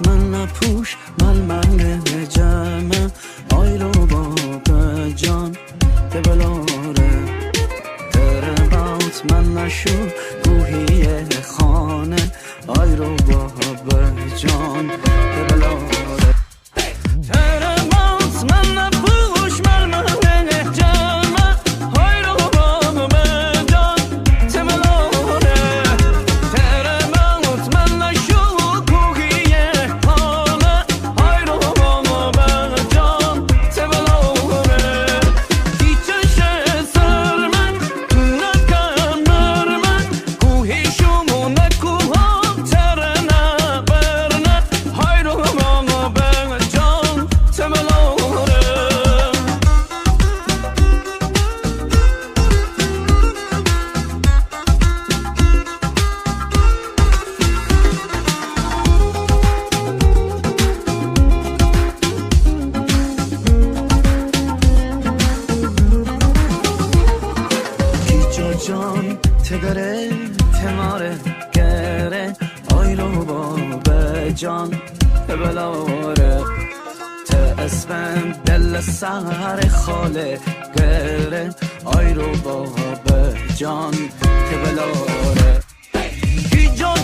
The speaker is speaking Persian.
من نپوش من جمع آی رو باب جان به بلاره تربات من نشو گوهی خانه آی رو باب جان به بلاره تربات من نپوش من جمع آی رو باب جان به بلاره تربات من نشو گوهی خانه آی رو باب جان به بلاره دیچش سر من نکمر من گوهی شما نکوها ترنه برنه آی رو باب جان به بلاره جان تگره تماره گره آی رو باب جان به بلاره ته اسمم دل سهر خاله گره آی رو باب جان که بلاره کی جان